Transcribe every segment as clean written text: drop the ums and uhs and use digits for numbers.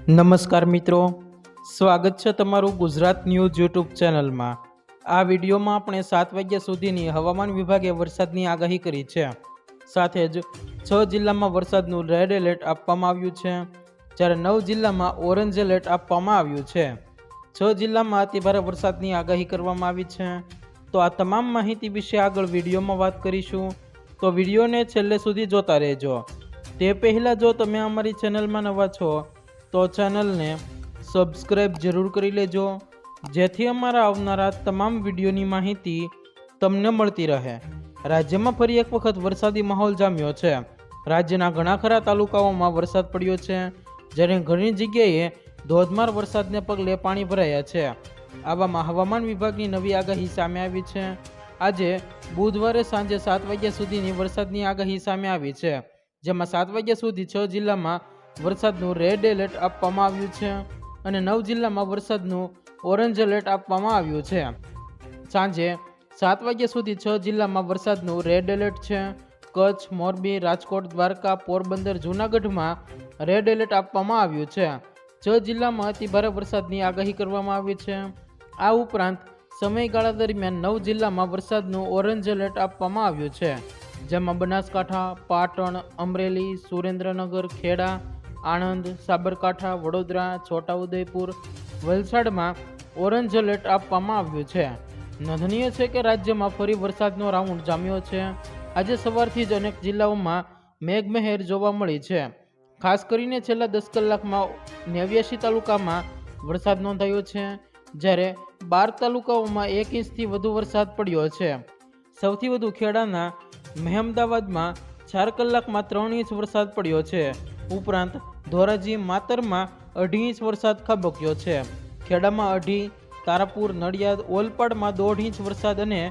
નમસ્કાર મિત્રો, સ્વાગત છે તમારું ગુજરાત ન્યૂઝ યુટ્યુબ ચેનલમાં। આ વિડીયોમાં આપણે 7 વાગ્યા સુધીની હવામાન વિભાગે વરસાદની આગાહી કરી છે। સાથે જ 6 જિલ્લામાં વરસાદનું રેડ એલર્ટ આપવામાં આવ્યું છે, જ્યારે 9 જિલ્લામાં ઓરેન્જ એલર્ટ આપવામાં આવ્યું છે। 6 જિલ્લામાં અતિભારે વરસાદની આગાહી કરવામાં આવી છે। તો આ તમામ માહિતી વિશે આગળ વિડીયોમાં વાત કરીશું, તો વિડીયોને છેલ્લે સુધી જોતા રહેજો। તે પહેલાં જો તમે અમારી ચેનલમાં નવા છો તો ચેનલને સબસ્ક્રાઈબ જરૂર કરી લેજો, જેથી અમારા આવનારા તમામ વિડીયોની માહિતી તમને મળતી રહે। રાજ્યમાં ફરી એક વખત વરસાદી માહોલ જામ્યો છે। રાજ્યના ઘણા ખરા તાલુકાઓમાં વરસાદ પડ્યો છે, જ્યારે ઘણી જગ્યાએ ધોધમાર વરસાદને પગલે પાણી ભરાયા છે। આવામાં હવામાન વિભાગની નવી આગાહી સામે આવી છે। આજે બુધવારે સાંજે 7 વાગ્યા સુધીની વરસાદની આગાહી સામે આવી છે, જેમાં 7 વાગ્યા સુધી 6 જિલ્લામાં વરસાદનું રેડ એલર્ટ આપવામાં આવ્યું છે અને 9 જિલ્લામાં વરસાદનું ઓરેન્જ એલર્ટ આપવામાં આવ્યું છે। સાંજે 7 વાગ્યા સુધી 6 જિલ્લામાં વરસાદનું રેડ એલર્ટ છે। કચ્છ, મોરબી, રાજકોટ, દ્વારકા, પોરબંદર, જૂનાગઢમાં રેડ એલર્ટ આપવામાં આવ્યું છે। 6 જિલ્લામાં અતિભારે વરસાદની આગાહી કરવામાં આવી છે। આ ઉપરાંત સમયગાળા દરમિયાન 9 જિલ્લામાં વરસાદનું ઓરેન્જ એલર્ટ આપવામાં આવ્યું છે, જેમાં બનાસકાંઠા, પાટણ, અમરેલી, સુરેન્દ્રનગર, ખેડા, આણંદ, સાબરકાંઠા, વડોદરા, છોટાઉદેપુર, વલસાડમાં ઓરેન્જ એલર્ટ આપવામાં આવ્યું છે। નોંધનીય છે કે રાજ્યમાં ફરી વરસાદનો રાઉન્ડ જામ્યો છે। આજે સવારથી જ અનેક જિલ્લાઓમાં મેઘમહેર જોવા મળી છે। ખાસ કરીને છેલ્લા 10 કલાકમાં 89 તાલુકામાં વરસાદ નોંધાયો છે, જ્યારે 12 તાલુકાઓમાં 1 ઇંચથી વધુ વરસાદ પડ્યો છે। સૌથી વધુ ખેડાના મહેમદાવાદમાં 4 કલાકમાં 3 ઇંચ વરસાદ પડ્યો છે। ઉપરાંત ધોરાજી, માતરમાં 2.5 ઇંચ વરસાદ ખાબક્યો છે। ખેડામાં 2.5, તારાપુર, નડિયાદ, ઓલપાડમાં 1.5 ઇંચ વરસાદ અને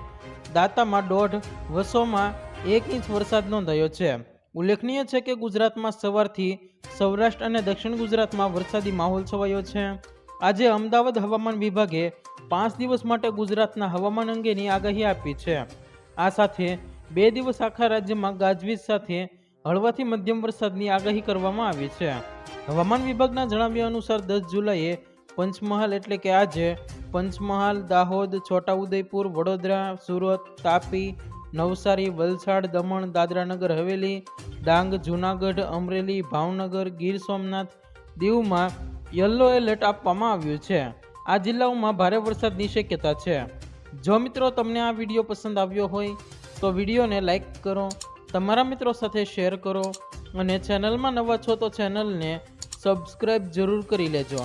દાંતામાં 1.5, વસોમાં 1 ઇંચ વરસાદ નોંધાયો છે। ઉલ્લેખનીય છે કે ગુજરાતમાં સવારથી સૌરાષ્ટ્ર અને દક્ષિણ ગુજરાતમાં વરસાદી માહોલ છવાયો છે। આજે અમદાવાદ હવામાન વિભાગે 5 દિવસ માટે ગુજરાતના હવામાન અંગેની આગાહી આપી છે। આ સાથે 2 દિવસ આખા રાજ્યમાં ગાજવીજ સાથે હળવાથી મધ્યમ વરસાદની આગાહી કરવામાં આવી છે। હવામાન વિભાગના જણાવ્યા અનુસાર 10 જુલાઈએ પંચમહાલ એટલે કે આજે પંચમહાલ, દાહોદ, છોટાઉદેપુર, વડોદરા, સુરત, તાપી, નવસારી, વલસાડ, દમણ, દાદરાનગર હવેલી, ડાંગ, જૂનાગઢ, અમરેલી, ભાવનગર, ગીર સોમનાથ, દીવમાં યલો એલર્ટ આપવામાં આવ્યું છે। આ જિલ્લાઓમાં ભારે વરસાદની શક્યતા છે। જો મિત્રો તમને આ વિડીયો પસંદ આવ્યો હોય તો વિડીયોને લાઈક કરો, તમારા મિત્રો સાથે શેર કરો અને ચેનલમાં નવા છો તો ચેનલને સબસ્ક્રાઈબ જરૂર કરી લેજો।